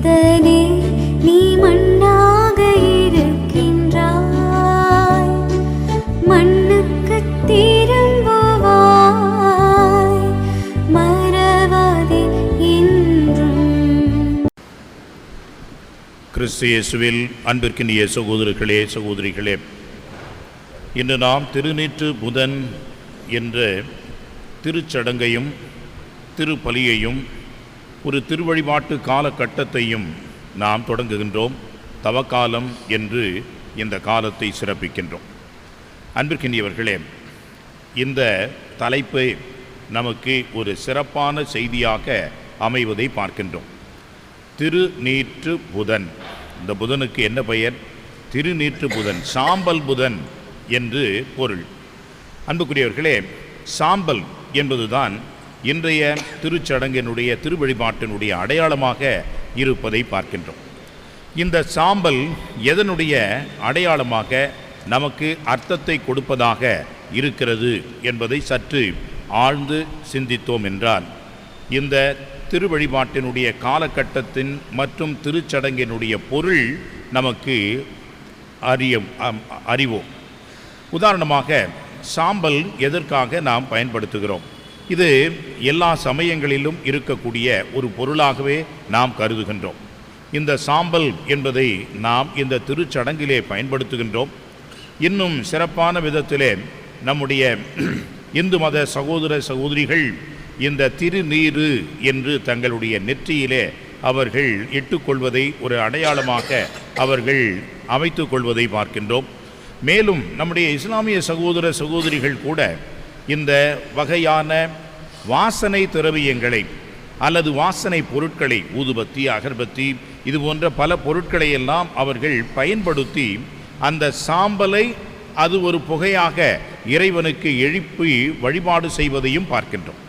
மனிதனே நீ மண்ணாக இருக்கின்றாய், மண்ணுக்கு திரும்புவாய், மறவாதே என்றும். கிறிஸ்து இயேசுவில் அன்பிற்கினிய சகோதரர்களே சகோதரிகளே, இன்று நாம் திருநீற்று புதன் என்ற திருச்சடங்கையும் திருப்பலியையும் ஒரு திருவழிபாட்டு காலகட்டத்தையும் நாம் தொடங்குகின்றோம். தவக்காலம் என்று இந்த காலத்தை சிறப்பிக்கின்றோம். அன்பிற்கினியவர்களே, இந்த தலைப்பை நமக்கு ஒரு சிறப்பான செய்தியாக அமைவதை பார்க்கின்றோம். திருநீற்று புதன். இந்த புதனுக்கு என்ன பெயர்? திருநீற்று புதன், சாம்பல் புதன் என்று பொருள். அன்புக்குரியவர்களே, சாம்பல் என்பதுதான் இன்றைய திருச்சடங்கினுடைய திருவழிபாட்டினுடைய அடையாளமாக இருப்பதை பார்க்கின்றோம். இந்த சாம்பல் எதனுடைய அடையாளமாக நமக்கு அர்த்தத்தை கொடுப்பதாக இருக்கிறது என்பதை சற்று ஆழ்ந்து சிந்தித்தோம் என்றால், இந்த திருவழிபாட்டினுடைய காலகட்டத்தின் மற்றும் திருச்சடங்கினுடைய பொருள் நமக்கு அறிவோம். உதாரணமாக, சாம்பல் எதற்காக நாம் பயன்படுத்துகிறோம்? இது எல்லா சமயங்களிலும் இருக்கக்கூடிய ஒரு பொருளாகவே நாம் கருதுகின்றோம். இந்த சாம்பல் என்பதை நாம் இந்த திருச்சடங்கிலே பயன்படுத்துகின்றோம். இன்னும் சிறப்பான விதத்திலே நம்முடைய இந்து மத சகோதர சகோதரிகள் இந்த திருநீறு என்று தங்களுடைய நெற்றியிலே அவர்கள் இட்டுக்கொள்வதை ஒரு அடையாளமாக அவர்கள் அமைத்து கொள்வதை பார்க்கின்றோம். மேலும் நம்முடைய இஸ்லாமிய சகோதர சகோதரிகள் கூட இந்த வகையான வாசனை திரவியங்களை அல்லது வாசனை பொருட்களை, ஊதுபத்தி, அகர்பத்தி, இது போன்ற பல பொருட்களை எல்லாம் அவர்கள் பயன்படுத்தி அந்த சாம்பலை அது ஒரு புகையாக இறைவனுக்கு எழுப்பி வழிபாடு செய்வதையும் பார்க்கின்றோம்.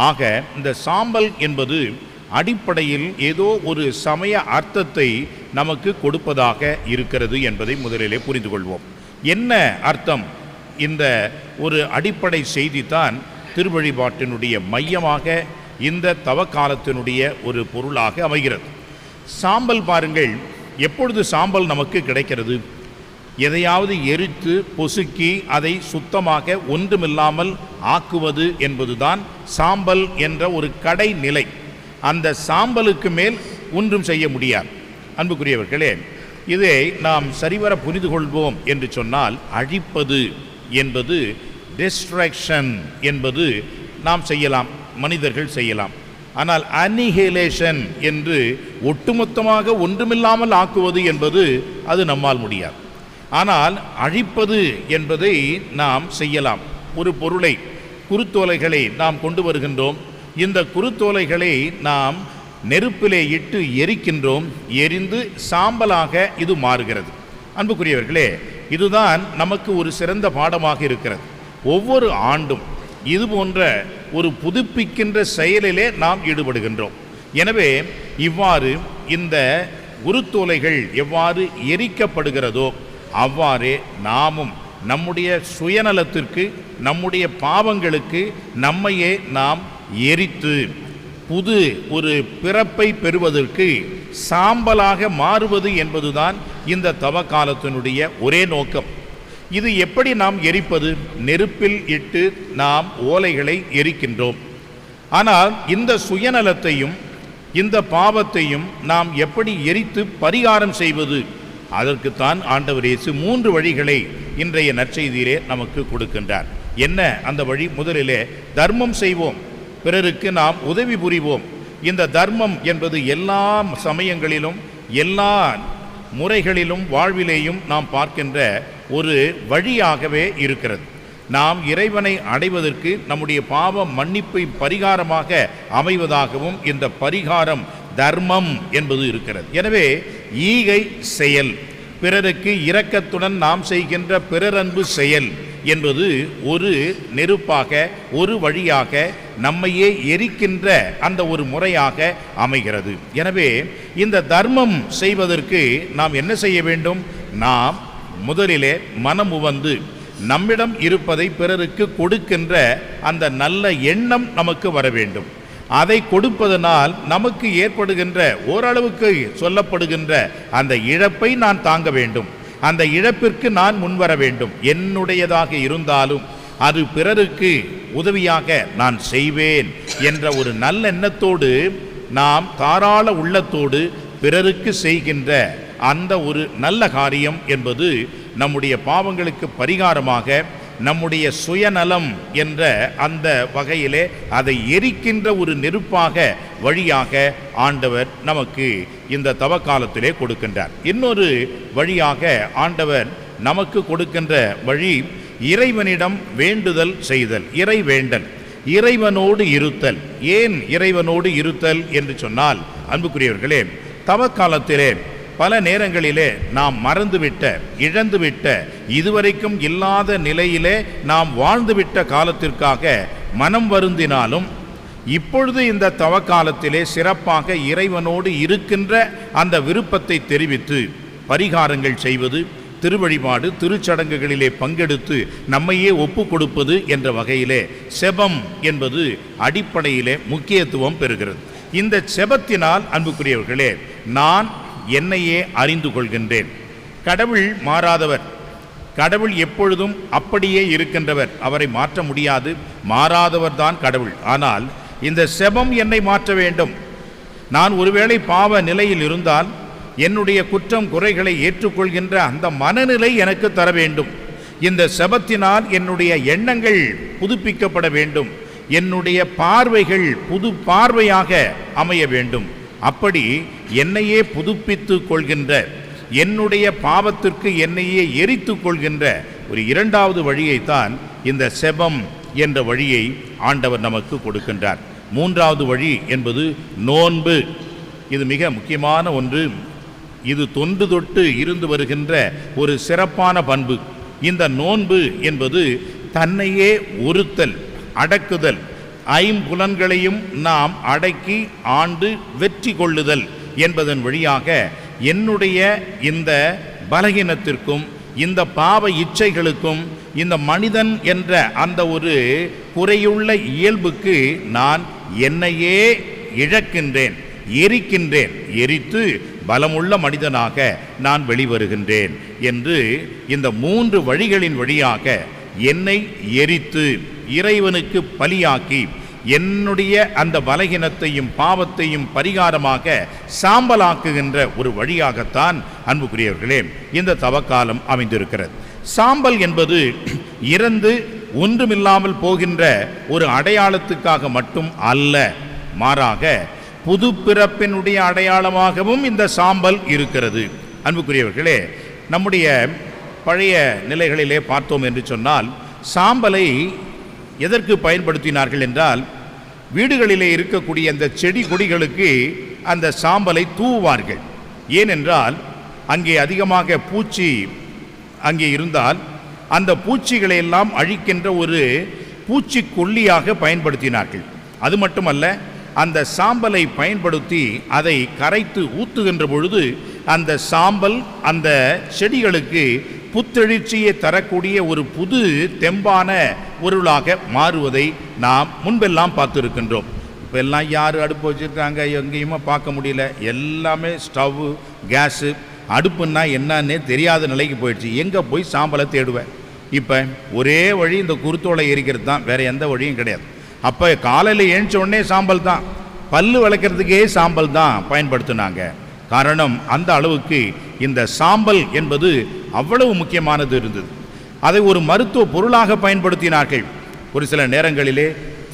ஆக இந்த சாம்பல் என்பது அடிப்படையில் ஏதோ ஒரு சமய அர்த்தத்தை நமக்கு கொடுப்பதாக இருக்கிறது என்பதை முதலிலே புரிந்து கொள்வோம். என்ன அர்த்தம்? இந்த ஒரு அடிப்படை செய்திதான் திருவழிபாட்டினுடைய மையமாக இந்த தவக்காலத்தினுடைய ஒரு பொருளாக அமைகிறது. சாம்பல் பாருங்கள், எப்பொழுது சாம்பல் நமக்கு கிடைக்கிறது? எதையாவது எரித்து பொசுக்கி அதை சுத்தமாக ஒன்றுமில்லாமல் ஆக்குவது என்பதுதான் சாம்பல் என்ற ஒரு கடைநிலை. அந்த சாம்பலுக்கு மேல் ஒன்றும் செய்ய முடியாது. அன்புக்குரியவர்களே, இதை நாம் சரிவர புரிந்து கொள்வோம் என்று சொன்னால், அழிப்பது என்பது, டிஸ்ட்ராக்ஷன் என்பது நாம் செய்யலாம், மனிதர்கள் செய்யலாம். ஆனால் அனிஹிலேஷன் என்று ஒட்டுமொத்தமாக ஒன்றுமில்லாமல் ஆக்குவது என்பது அது நம்மால் முடியாது. ஆனால் அழிப்பது என்பதை நாம் செய்யலாம். ஒரு பொருளை, குருத்தோலைகளை நாம் கொண்டு வருகின்றோம். இந்த குருத்தோலைகளை நாம் நெருப்பிலே இட்டு எரிக்கின்றோம். எரிந்து சாம்பலாக இது மாறுகிறது. அன்புக்குரியவர்களே, இதுதான் நமக்கு ஒரு சிறந்த பாடமாக இருக்கிறது. ஒவ்வொரு ஆண்டும் இது போன்ற ஒரு புதுப்பிக்கின்ற செயலிலே நாம் ஈடுபடுகின்றோம். எனவே இவ்வாறு இந்த குருத்தோலைகள் எவ்வாறு எரிக்கப்படுகிறதோ அவ்வாறே நாமும் நம்முடைய சுயநலத்திற்கு, நம்முடைய பாவங்களுக்கு நம்மையே நாம் எரித்து புது ஒரு பிறப்பை பெறுவதற்கு சாம்பலாக மாறுவது என்பதுதான் இந்த தவக்காலத்தினுடைய ஒரே நோக்கம். இது எப்படி நாம் எரிப்பது? நெருப்பில் இட்டு நாம் ஓலைகளை எரிக்கின்றோம். ஆனால் இந்த சுயநலத்தையும் இந்த பாவத்தையும் நாம் எப்படி எரித்து பரிகாரம் செய்வது? அதற்குத்தான் ஆண்டவர் இயேசு 3 வழிகளை இன்றைய நற்செய்தியிலே நமக்கு கொடுக்கின்றார். என்ன அந்த வழி? முதலிலே தர்மம் செய்வோம், பிறருக்கு நாம் உதவி புரிவோம். இந்த தர்மம் என்பது எல்லா சமயங்களிலும் எல்லா முறைகளிலும் வாழ்விலேயும் நாம் பார்க்கின்ற ஒரு வழியாகவே இருக்கிறது. நாம் இறைவனை அடைவதற்கு நம்முடைய பாவ மன்னிப்பை பரிகாரமாக அமைவதாகவும் இந்த பரிகாரம் தர்மம் என்பது இருக்கிறது. எனவே ஈகை செயல், பிறருக்கு இரக்கத்துடன் நாம் செய்கின்ற பிறரன்பு செயல் என்பது ஒரு நெருப்பாக, ஒரு வழியாக நம்மையே எரிக்கின்ற அந்த ஒரு முறையாக அமைகிறது. எனவே இந்த தர்மம் செய்வதற்கு நாம் என்ன செய்ய வேண்டும்? நாம் முதலிலே மனம் உவந்து நம்மிடம் இருப்பதை பிறருக்கு கொடுக்கின்ற அந்த நல்ல எண்ணம் நமக்கு வர வேண்டும். அதை கொடுப்பதனால் நமக்கு ஏற்படுகின்ற ஓரளவுக்கு சொல்லப்படுகின்ற அந்த இழப்பை நான் தாங்க வேண்டும், அந்த இழப்பிற்கு நான் முன்வர வேண்டும். என்னுடையதாக இருந்தாலும் அது பிறருக்கு உதவியாக நான் செய்வேன் என்ற ஒரு நல்லெண்ணத்தோடு நாம் தாராள உள்ளத்தோடு பிறருக்கு செய்கின்ற அந்த ஒரு நல்ல காரியம் என்பது நம்முடைய பாவங்களுக்கு பரிகாரமாக, நம்முடைய சுயநலம் என்ற அந்த வகையிலே அதை எரிக்கின்ற ஒரு நெருப்பாக வழியாக ஆண்டவர் நமக்கு இந்த தவக்காலத்திலே கொடுக்கின்றார். இன்னொரு வழியாக ஆண்டவர் நமக்கு கொடுக்கின்ற வழி இறைவனிடம் வேண்டுதல் செய்தல், இறை வேண்டல், இறைவனோடு இருத்தல். ஏன் இறைவனோடு இருத்தல் என்று சொன்னால், அன்புக்குரியவர்களே, தவக்காலத்திலே பல நேரங்களிலே நாம் மறந்துவிட்ட, இழந்துவிட்ட, இதுவரைக்கும் இல்லாத நிலையிலே நாம் வாழ்ந்துவிட்ட காலத்திற்காக மனம் வருந்தினாலும், இப்பொழுது இந்த தவக்காலத்திலே சிறப்பாக இறைவனோடு இருக்கின்ற அந்த விருப்பத்தை தெரிவித்து பரிகாரங்கள் செய்வது, திருவழிபாடு, திருச்சடங்குகளிலே பங்கெடுத்து நம்மையே ஒப்பு கொடுப்பது என்ற வகையிலே செபம் என்பது அடிப்படையிலே முக்கியத்துவம் பெறுகிறது. இந்த செபத்தினால் அன்புக்குரியவர்களே, நான் என்னையே அறிந்து கொள்கின்றேன். கடவுள் மாறாதவர், கடவுள் எப்பொழுதும் அப்படியே இருக்கின்றவர், அவரை மாற்ற முடியாது, மாறாதவர் தான் கடவுள். ஆனால் இந்த செபம் என்னை மாற்ற வேண்டும். நான் ஒருவேளை பாவ நிலையில் இருந்தால் என்னுடைய குற்றம் குறைகளை ஏற்றுக்கொள்கின்ற அந்த மனநிலை எனக்கு தர வேண்டும். இந்த செபத்தினால் என்னுடைய எண்ணங்கள் புதுப்பிக்கப்பட வேண்டும், என்னுடைய பார்வைகள் புது பார்வையாக அமைய வேண்டும். அப்படி என்னையே புதுப்பித்து கொள்கின்ற, என்னுடைய பாவத்திற்கு என்னையே எரித்து கொள்கின்ற ஒரு இரண்டாவது வழியைத்தான் இந்த செபம் என்ற வழியை ஆண்டவர் நமக்கு கொடுக்கின்றார். மூன்றாவது வழி என்பது நோன்பு. இது மிக முக்கியமான ஒன்று. இது தொன்று தொட்டு இருந்து வருகின்ற ஒரு சிறப்பான பண்பு. இந்த நோன்பு என்பது தன்னையே ஒருத்தல், அடக்குதல், ஐம்புலன்களையும் நாம் அடக்கி ஆண்டு வெற்றி கொள்ளுதல் என்பதன் வழியாக என்னுடைய இந்த பலகீனத்திற்கும், இந்த பாவ இச்சைகளுக்கும், இந்த மனிதன் என்ற அந்த ஒரு குறையுள்ள இயல்புக்கு நான் என்னையே இழக்கின்றேன், எரிக்கின்றேன், எரித்து பலமுள்ள மனிதனாக நான் வெளிவருகின்றேன் என்று இந்த மூன்று வழிகளின் வழியாக என்னை எரித்து இறைவனுக்கு பலியாக்கி என்னுடைய அந்த பலகீனத்தையும் பாவத்தையும் பரிகாரமாக சாம்பலாக்குகின்ற ஒரு வழியாகத்தான் அன்புக்குரியவர்களே இந்த தவக்காலம் அமைந்திருக்கிறது. சாம்பல் என்பது இறந்து ஒன்றுமில்லாமல் போகின்ற ஒரு அடையாளத்துக்காக மட்டும் அல்ல, மாறாக புது பிறப்பினுடைய அடையாளமாகவும் இந்த சாம்பல் இருக்கிறது. அன்புக்குரியவர்களே, நம்முடைய பழைய நிலைகளிலே பார்த்தோம் என்று சொன்னால், சாம்பலை எதற்கு பயன்படுத்தினார்கள் என்றால், வீடுகளிலே இருக்கக்கூடிய அந்த செடி கொடிகளுக்கு அந்த சாம்பலை தூவுவார்கள். ஏனென்றால் அங்கே அதிகமாக பூச்சி அங்கே இருந்தால் அந்த பூச்சிகளை எல்லாம் அழிக்கின்ற ஒரு பூச்சிக்கொல்லியாக பயன்படுத்தினார்கள். அது மட்டுமல்ல, அந்த சாம்பலை பயன்படுத்தி அதை கரைத்து ஊற்றுகின்ற பொழுது அந்த சாம்பல் அந்த செடிகளுக்கு புத்தெழுச்சியை தரக்கூடிய ஒரு புது தெம்பான பொருளாக மாறுவதை நாம் முன்பெல்லாம் பார்த்துருக்கின்றோம். இப்போ எல்லாம் யார் அடுப்பு வச்சுருக்காங்க எங்கேயுமே பார்க்க முடியல. எல்லாமே ஸ்டவ்வு, கேஸு. அடுப்புன்னா என்னன்னே தெரியாத நிலைக்கு போயிடுச்சு. எங்கே போய் சாம்பலை தேடுவேன்? இப்போ ஒரே வழி இந்த குருத்தோலை எரிக்கிறது தான், வேறு எந்த வழியும் கிடையாது. அப்போ காலையில் எழுந்த உடனே சாம்பல் தான், பல்லு விளக்கிறதுக்கே சாம்பல் தான் பயன்படுத்தினாங்க. காரணம், அந்த அளவுக்கு இந்த சாம்பல் என்பது அவ்வளவு முக்கியமானது இருந்தது. அதை ஒரு மருத்துவ பொருளாக பயன்படுத்தினார்கள். ஒரு சில நேரங்களிலே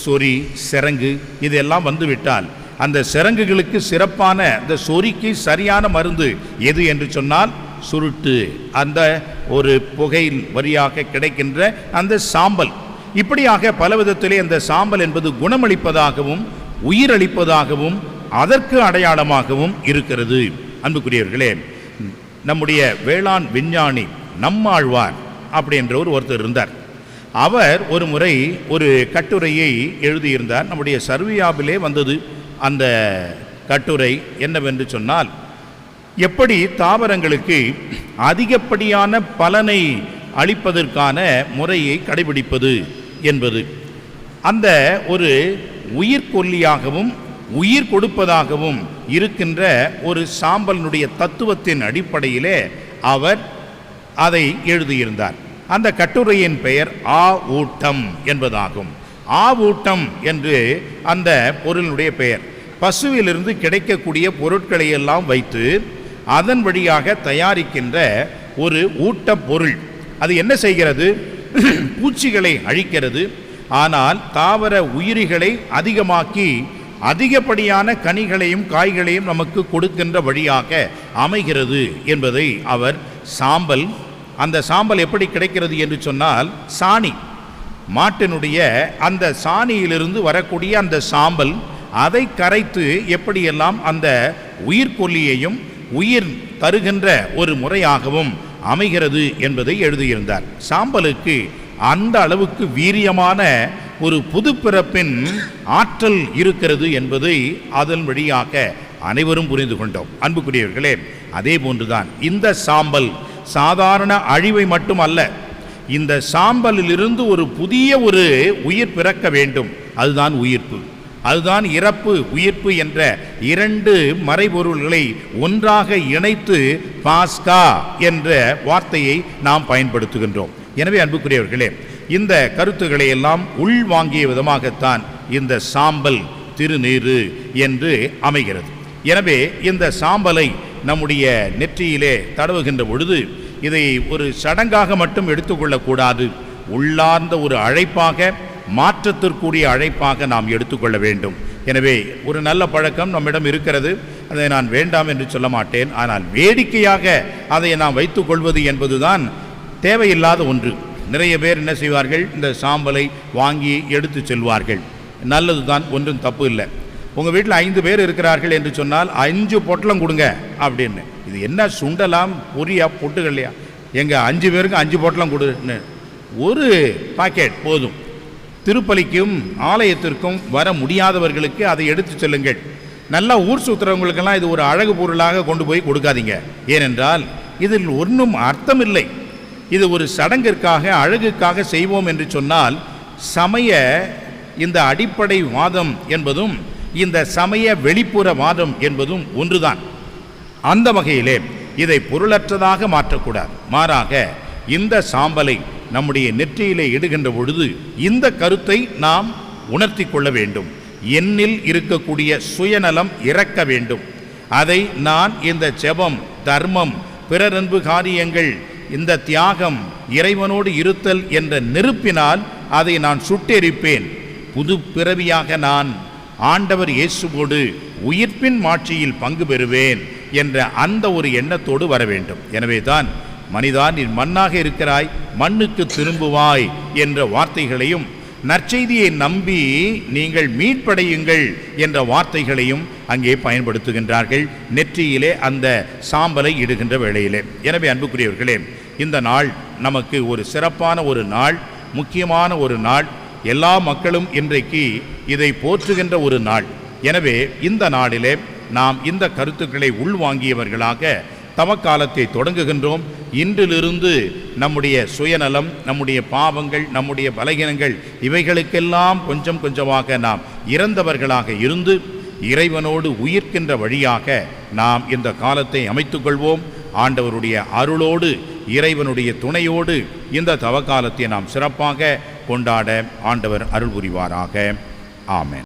சொறி, சிரங்கு இதெல்லாம் வந்துவிட்டால் அந்த சிரங்குகளுக்கு சிறப்பான அந்த சொறிக்கு சரியான மருந்து எது என்று சொன்னால் சுருட்டு, அந்த ஒரு புகையின் வழியாக கிடைக்கின்ற அந்த சாம்பல். இப்படியாக பல விதத்திலே அந்த சாம்பல் என்பது குணமளிப்பதாகவும் உயிரளிப்பதாகவும் அதற்கு அடையாளமாகவும் இருக்கிறது. அன்புக்குரியவர்களே, நம்முடைய வேளாண் விஞ்ஞானி நம்மாழ்வார் அப்படின்ற ஒருத்தர் இருந்தார். அவர் ஒரு முறை ஒரு கட்டுரையை எழுதியிருந்தார். நம்முடைய சர்வியாவிலே வந்தது அந்த கட்டுரை. என்னவென்று சொன்னால், எப்படி தாவரங்களுக்கு அதிகப்படியான பலனை அளிப்பதற்கான முறையை கடைபிடிப்பது என்பது. அந்த ஒரு உயிர்கொல்லியாகவும் உயிர் கொடுப்பதாகவும் இருக்கின்ற ஒரு சாம்பலினுடைய தத்துவத்தின் அடிப்படையிலே அவர் அதை எழுதியிருந்தார். அந்த கட்டுரையின் பெயர் ஆ ஊட்டம் என்பதாகும். ஆ ஊட்டம் என்று அந்த பொருளினுடைய பெயர். பசுவிலிருந்து கிடைக்கக்கூடிய பொருட்களை எல்லாம் வைத்து அதன் வழியாக தயாரிக்கின்ற ஒரு ஊட்டப் பொருள். அது என்ன செய்கிறது? பூச்சிகளை அழிக்கிறது. ஆனால் தாவர உயிரிகளை அதிகமாக்கி அதிகப்படியான கனிகளையும் காய்களையும் நமக்கு கொடுக்கின்ற வழியாக அமைகிறது என்பதை அவர் சாம்பல், அந்த சாம்பல் எப்படி கிடைக்கிறது என்று சொன்னால், சாணி, மாட்டினுடைய அந்த சாணியிலிருந்து வரக்கூடிய அந்த சாம்பல், அதை கரைத்து எப்படியெல்லாம் அந்த உயிர்கொல்லியையும் உயிர் தருகின்ற ஒரு முறையாகவும் அமைகிறது என்பதை எழுதியிருந்தார். சாம்பலுக்கு அந்த அளவுக்கு வீரியமான ஒரு புதுப்பிறப்பின் ஆற்றல் இருக்கிறது என்பதை அதன் வழியாக அனைவரும் புரிந்து கொண்டோம். அன்புக்குரியவர்களே, அதே போன்றுதான் இந்த சாம்பல் சாதாரண அழிவை மட்டுமல்ல, இந்த சாம்பலிலிருந்து ஒரு புதிய ஒரு உயிர் பிறக்க வேண்டும். அதுதான் உயிர்ப்பு, அதுதான் இறப்பு உயிர்ப்பு என்ற இரண்டு மறைபொருள்களை ஒன்றாக இணைத்து பாஸ்கா என்ற வார்த்தையை நாம் பயன்படுத்துகின்றோம். எனவே அன்புக்குரியவர்களே, இந்த கருத்துக்களை எல்லாம் உள்வாங்கிய விதமாகத்தான் இந்த சாம்பல் திருநீறு என்று அமைகிறது. எனவே இந்த சாம்பலை நம்முடைய நெற்றியிலே தடவுகின்ற பொழுது இதை ஒரு சடங்காக மட்டும் எடுத்துக்கொள்ளக்கூடாது. உள்ளார்ந்த ஒரு அழைப்பாக, மாற்றத்திற்குரிய அழைப்பாக நாம் எடுத்துக்கொள்ள வேண்டும். எனவே ஒரு நல்ல பழக்கம் நம்மிடம் இருக்கிறது, அதை நான் வேண்டாம் என்று சொல்ல மாட்டேன். ஆனால் வேடிக்கையாக அதை நாம் வைத்துக்கொள்வது என்பதுதான் தேவையில்லாத ஒன்று. நிறைய பேர் என்ன செய்வார்கள்? இந்த சாம்பலை வாங்கி எடுத்து செல்வார்கள். நல்லது தான், ஒன்றும் தப்பு இல்லை. உங்கள் வீட்டில் 5 பேர் இருக்கிறார்கள் என்று சொன்னால் 5 பொட்டலம் கொடுங்க அப்படின்னு. இது என்ன சுண்டலாம், பொரியா, பொட்டுகள்லையா? எங்கள் 5 பேருக்கு 5 பொட்டலம் கொடுன்னு ஒரு பாக்கெட் போதும். திருப்பலிக்கும் ஆலயத்திற்கும் வர முடியாதவர்களுக்கு அதை எடுத்து செல்லுங்கள். நல்லா ஊர் சுற்றுறவங்களுக்கெல்லாம் இது ஒரு அழகு பொருளாக கொண்டு போய் கொடுக்காதீங்க. ஏனென்றால் இதில் ஒன்றும் அர்த்தம் இல்லை. இது ஒரு சடங்கிற்காக, அழகுக்காக செய்வோம் என்று சொன்னால், சமய இந்த அடிப்படை வாதம் என்பதும் இந்த சமய வெளிப்புற வாதம் என்பதும் ஒன்றுதான். அந்த வகையிலே இதை பொருளற்றதாக மாற்றக்கூடாது. மாறாக இந்த சாம்பலை நம்முடைய நெற்றியிலே இடுகின்ற பொழுது இந்த கருத்தை நாம் உணர்த்தி கொள்ள வேண்டும். என்னில் இருக்கக்கூடிய சுயநலம் இறக்க வேண்டும். அதை நான் இந்த ஜெபம், தர்மம், பிறரன்பு காரியங்கள், இந்த தியாகம், இறைவனோடு இருத்தல் என்ற நெருப்பினால் அதை நான் சுட்டெரிப்பேன். புது பிறவியாக நான் ஆண்டவர் இயேசுவோடு உயிர்ப்பின் மாட்சியில் பங்கு பெறுவேன் என்ற அந்த ஒரு எண்ணத்தோடு வர வேண்டும். எனவே தான் மனிதா, நீ மண்ணாக இருக்கிறாய், மண்ணுக்கு திரும்புவாய் என்ற வார்த்தைகளையும், நற்செய்தியை நம்பி நீங்கள் மீட்படையுங்கள் என்ற வார்த்தைகளையும் அங்கே பயன்படுத்துகின்றார்கள் நெற்றியிலே அந்த சாம்பலை இடுகின்ற வேளையிலே. எனவே அன்புக்குரியவர்களே, இந்த நாள் நமக்கு ஒரு சிறப்பான ஒரு நாள், முக்கியமான ஒரு நாள். எல்லா மக்களும் இன்றைக்கு இதை போற்றுகின்ற ஒரு நாள். எனவே இந்த நாளிலே நாம் இந்த கருத்துக்களை உள்வாங்கியவர்களாக தவக்காலத்தை தொடங்குகின்றோம். இன்றிலிருந்து நம்முடைய சுயநலம், நம்முடைய பாவங்கள், நம்முடைய பலகீனங்கள், இவைகளுக்கெல்லாம் கொஞ்சம் கொஞ்சமாக நாம் இறந்தவர்களாக இருந்து இறைவனோடு உயிர்க்கின்ற வழியாக நாம் இந்த காலத்தை அமைத்துக்கொள்வோம். ஆண்டவருடைய அருளோடு, இறைவனுடைய துணையோடு இந்த தவக்காலத்தை நாம் சிறப்பாக கொண்டாட ஆண்டவர் அருள் புரிவாராக. ஆமென்.